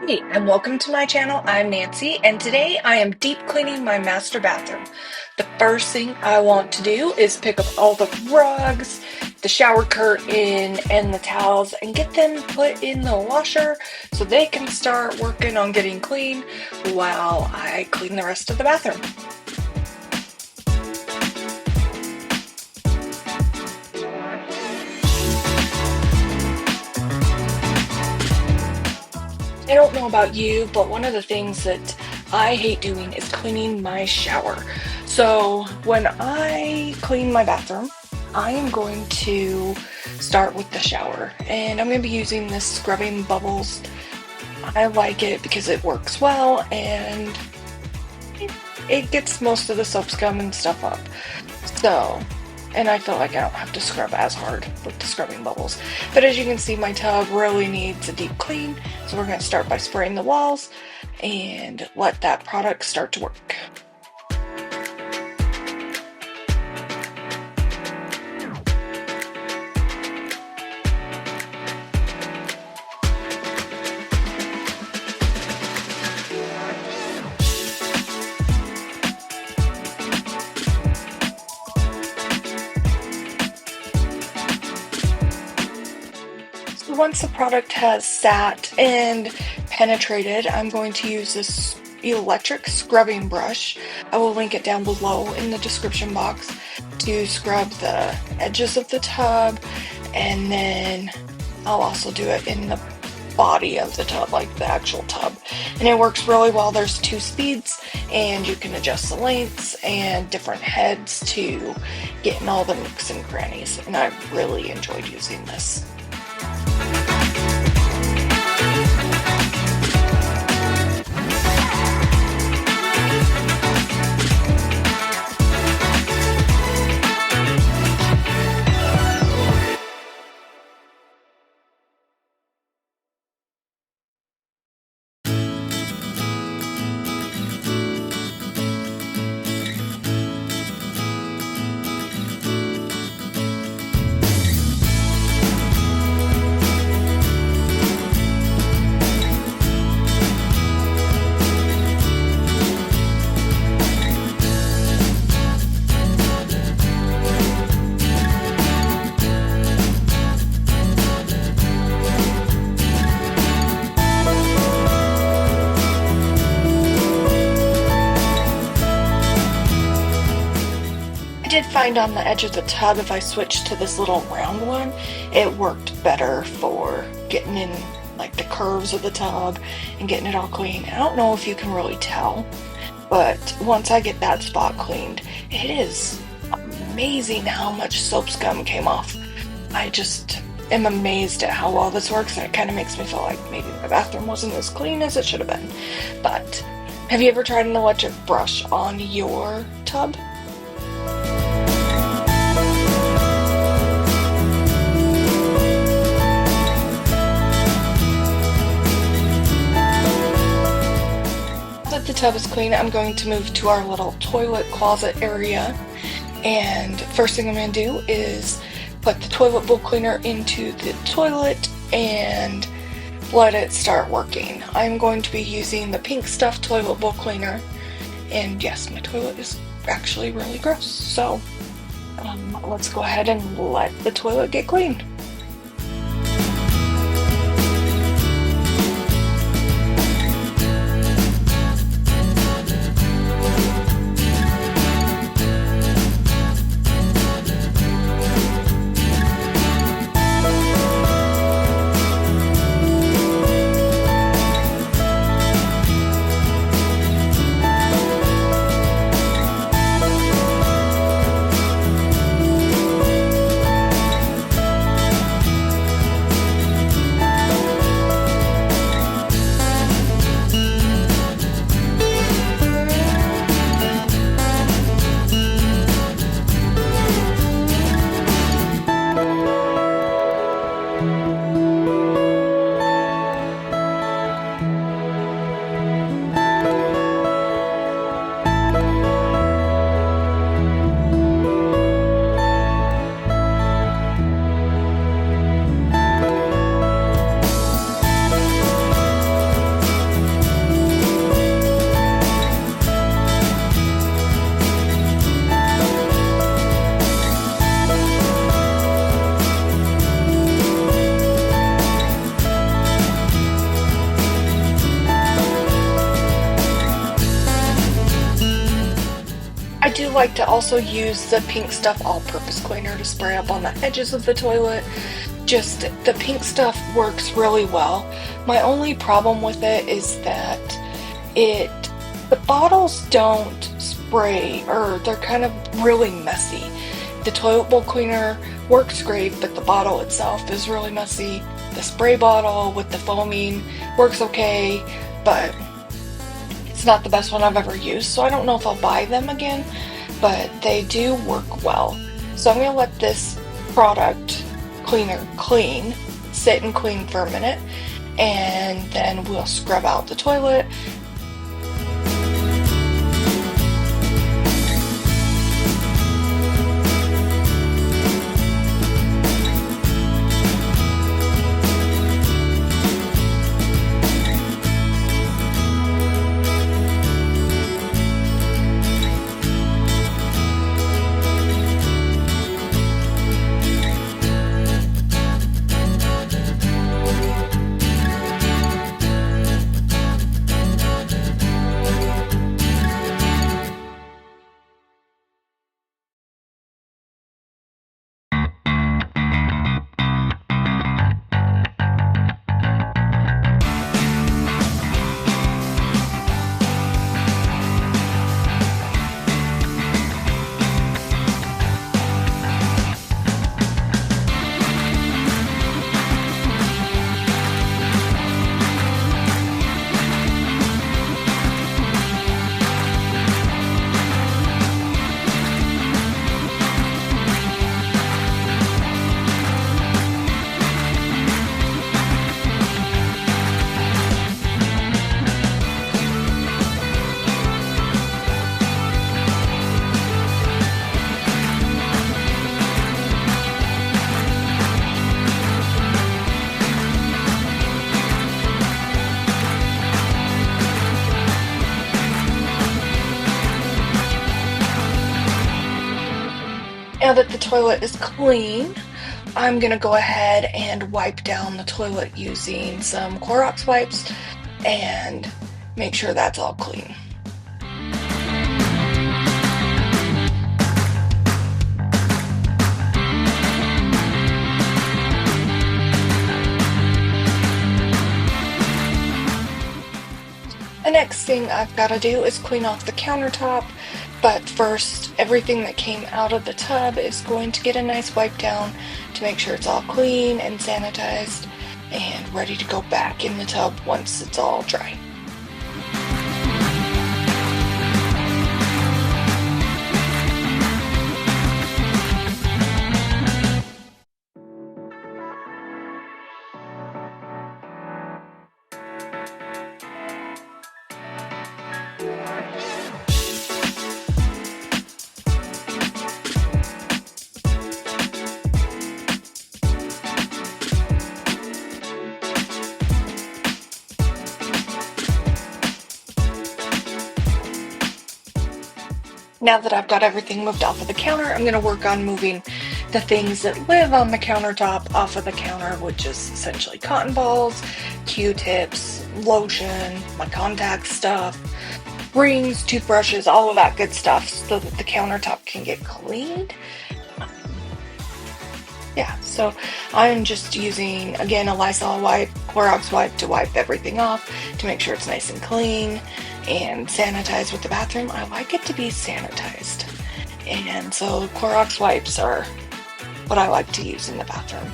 Hey, and welcome to my channel. I'm Nancy, and today I am deep cleaning my master bathroom. The first thing I want to do is pick up all the rugs, the shower curtain, and the towels and get them put in the washer so they can start working on getting clean while I clean the rest of the bathroom. I don't know about you, but one of the things that I hate doing is cleaning my shower. So when I clean my bathroom, I am going to start with the shower, and I'm going to be using this scrubbing bubbles. I like it because it works well and it gets most of the soap scum and stuff up. And I feel like I don't have to scrub as hard with the scrubbing bubbles. But as you can see, my tub really needs a deep clean. So we're going to start by spraying the walls and let that product start to work. Once the product has sat and penetrated, I'm going to use this electric scrubbing brush. I will link it down below in the description box to scrub the edges of the tub, and then I'll also do it in the body of the tub, like the actual tub. And it works really well. There's 2 speeds, and you can adjust the lengths and different heads to get in all the nooks and crannies, and I really enjoyed using this. I did find on the edge of the tub, if I switched to this little round one, it worked better for getting in like the curves of the tub and getting it all clean. I don't know if you can really tell, but once I get that spot cleaned, it is amazing how much soap scum came off. I just am amazed at how well this works, and it kind of makes me feel like maybe my bathroom wasn't as clean as it should have been. But have you ever tried an electric brush on your tub? The tub is clean, I'm going to move to our little toilet closet area, and first thing I'm going to do is put the toilet bowl cleaner into the toilet and let it start working. I'm going to be using the pink stuff toilet bowl cleaner, and yes, my toilet is actually really gross, so let's go ahead and let the toilet get clean. do like to also use the Pink Stuff all-purpose cleaner to spray up on the edges of the toilet. Just the pink stuff works really well. My only problem with it is that it the bottles don't spray, or they're kind of really messy. The toilet bowl cleaner works great, but the bottle itself is really messy. The spray bottle with the foaming works okay, but it's not the best one I've ever used, so I don't know if I'll buy them again, but they do work well. So I'm gonna let this product cleaner sit and clean for a minute, and then we'll scrub out the toilet. Now that the toilet is clean, I'm gonna go ahead and wipe down the toilet using some Clorox wipes and make sure that's all clean. The next thing I've got to do is clean off the countertop, but first, everything that came out of the tub is going to get a nice wipe down to make sure it's all clean and sanitized and ready to go back in the tub once it's all dry. Now that I've got everything moved off of the counter, I'm going to work on moving the things that live on the countertop off of the counter, which is essentially cotton balls, Q-tips, lotion, my contact stuff, rings, toothbrushes, all of that good stuff so that the countertop can get cleaned. Yeah, so I'm just using, again, a Lysol wipe, Clorox wipe to wipe everything off to make sure it's nice and clean and sanitized with the bathroom. I like it to be sanitized. And so Clorox wipes are what I like to use in the bathroom.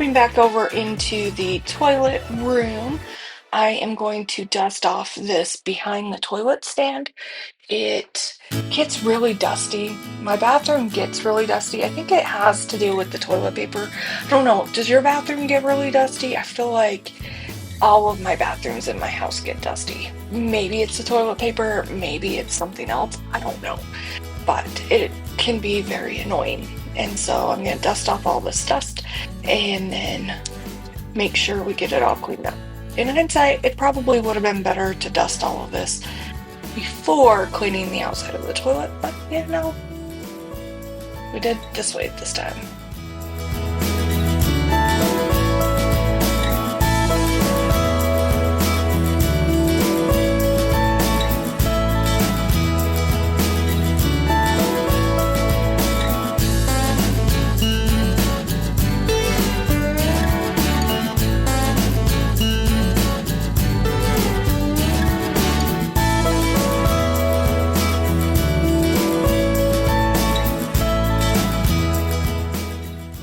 hopping back over into the toilet room, I am going to dust off this behind the toilet stand. It gets really dusty. My bathroom gets really dusty. I think it has to do with the toilet paper. I don't know. Does your bathroom get really dusty? I feel like all of my bathrooms in my house get dusty. Maybe it's the toilet paper, maybe it's something else. I don't know. But it can be very annoying. And so I'm going to dust off all this dust and then make sure we get it all cleaned up. In hindsight, it probably would have been better to dust all of this before cleaning the outside of the toilet, but yeah, no, we did this way this time.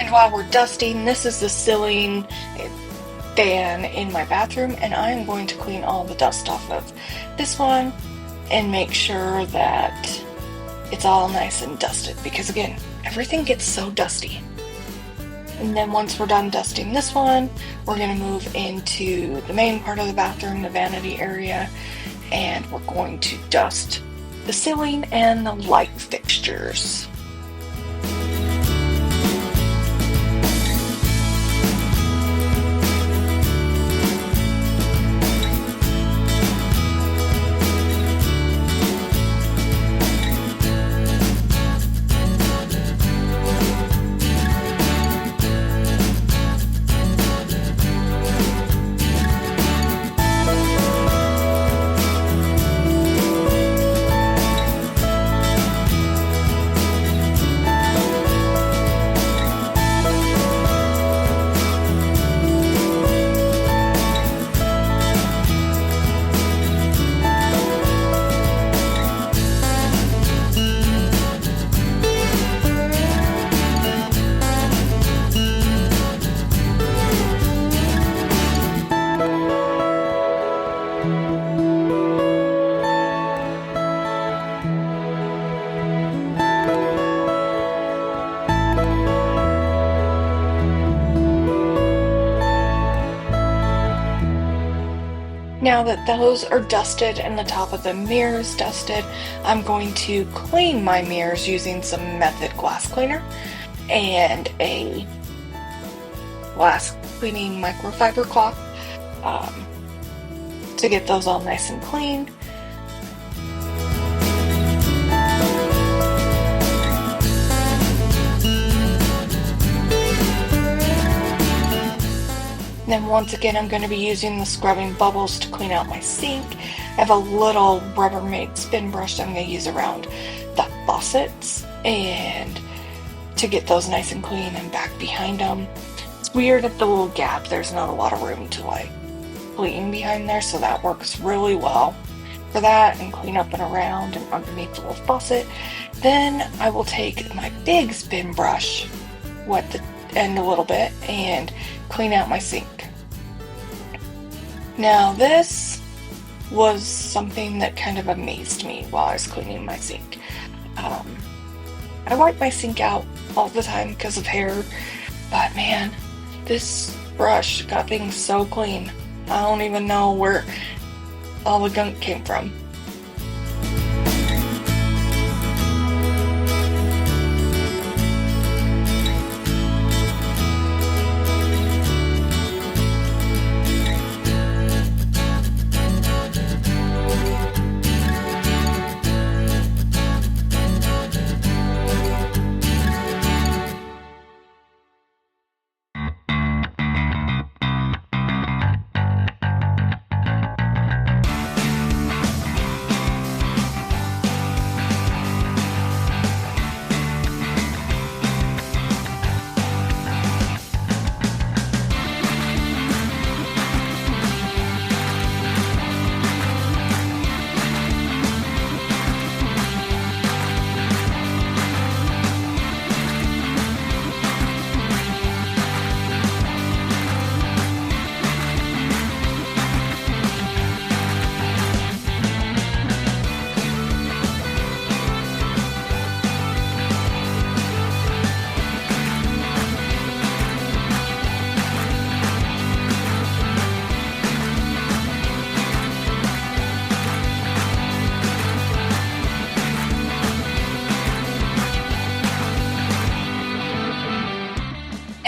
And while we're dusting, this is the ceiling fan in my bathroom, and I'm going to clean all the dust off of this one and make sure that it's all nice and dusted, because again, everything gets so dusty. And then once we're done dusting this one, we're going to move into the main part of the bathroom, the vanity area, and we're going to dust the ceiling and the light fixtures. Now that those are dusted and the top of the mirror is dusted, I'm going to clean my mirrors using some Method glass cleaner and a glass cleaning microfiber cloth to get those all nice and clean. Then once again, I'm going to be using the scrubbing bubbles to clean out my sink. I have a little Rubbermaid spin brush that I'm going to use around the faucets and to get those nice and clean and back behind them. It's weird at the little gap, there's not a lot of room to like clean behind there, so that works really well for that, and clean up and around and underneath the little faucet. Then I will take my big spin brush, wet the end a little bit, and clean out my sink. Now this was something that kind of amazed me while I was cleaning my sink. I wipe my sink out all the time because of hair, but man, this brush got things so clean. I don't even know where all the gunk came from.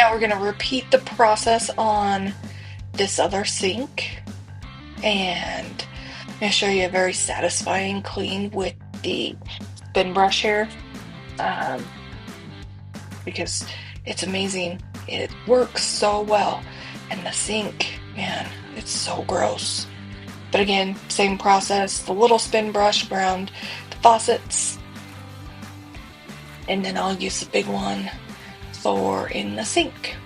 Now we're going to repeat the process on this other sink, and I'm going to show you a very satisfying clean with the spin brush here, um, because it's amazing. It works so well. And the sink, man, it's so gross. But again, same process, the little spin brush around the faucets, and then I'll use the big one for in the sink.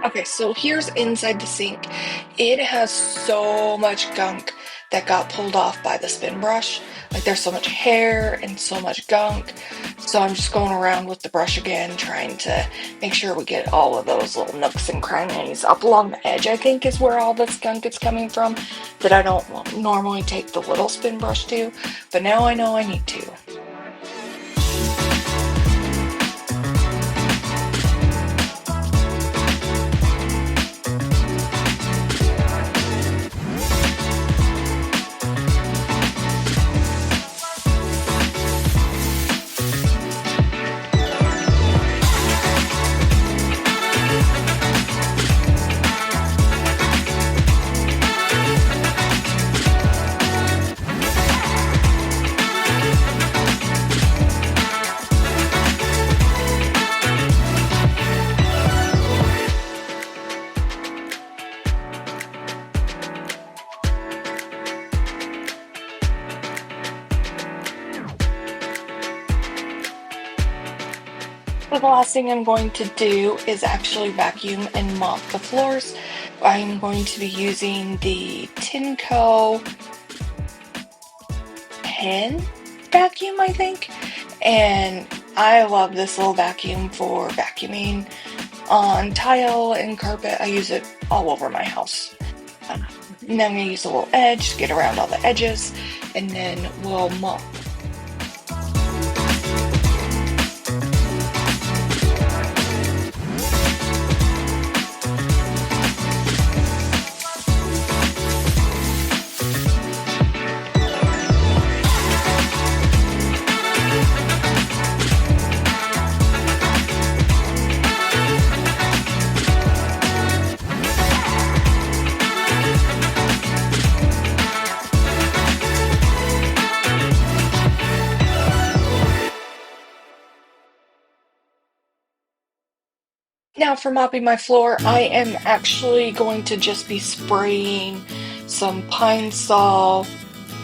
Okay, so here's inside the sink. It has so much gunk that got pulled off by the spin brush. Like there's so much hair and so much gunk. So I'm just going around with the brush again, trying to make sure we get all of those little nooks and crannies up along the edge, I think is where all this gunk is coming from, that I don't normally take the little spin brush to, but now I know I need to. So the last thing I'm going to do is actually vacuum and mop the floors. I'm going to be using the Tinco pen vacuum, I think. And I love this little vacuum for vacuuming on tile and carpet. I use it all over my house. And then I'm going to use a little edge to get around all the edges, and then we'll mop. Now for mopping my floor, I am actually going to just be spraying some Pine Sol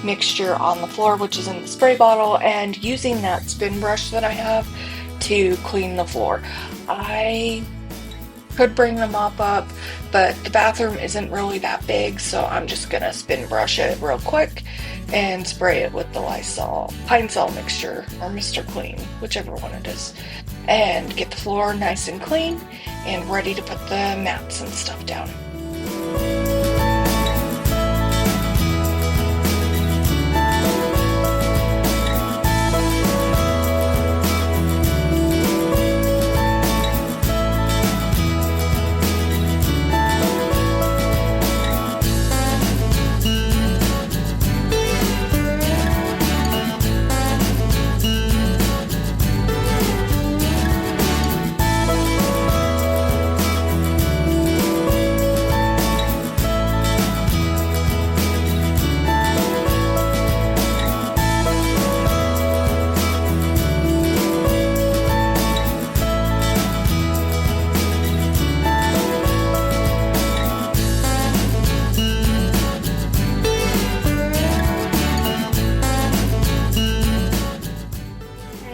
mixture on the floor, which is in the spray bottle, and using that spin brush that I have to clean the floor. I could bring the mop up, but the bathroom isn't really that big, so I'm just gonna spin brush it real quick and spray it with the Pine Sol mixture, or Mr. Clean, whichever one it is, and get the floor nice and clean and ready to put the mats and stuff down.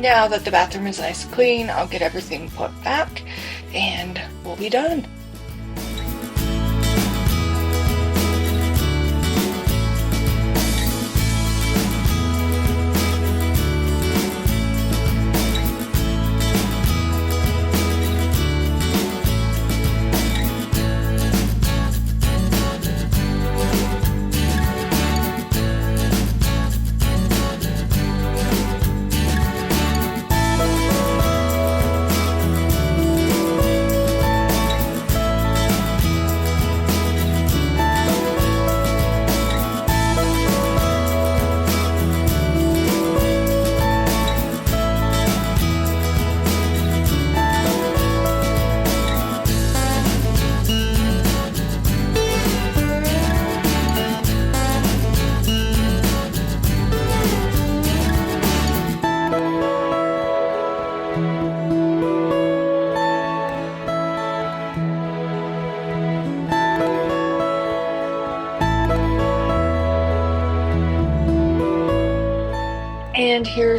Now that the bathroom is nice and clean, I'll get everything put back and we'll be done.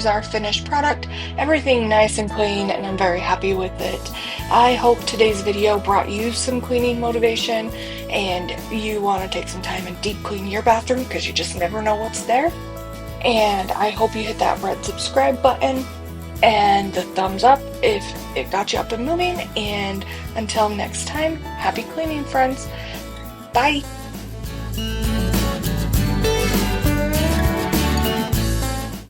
here's our finished product. Everything nice and clean, and I'm very happy with it. I hope today's video brought you some cleaning motivation and you want to take some time and deep clean your bathroom because you just never know what's there. And I hope you hit that red subscribe button and the thumbs up if it got you up and moving. And until next time, happy cleaning, friends. Bye.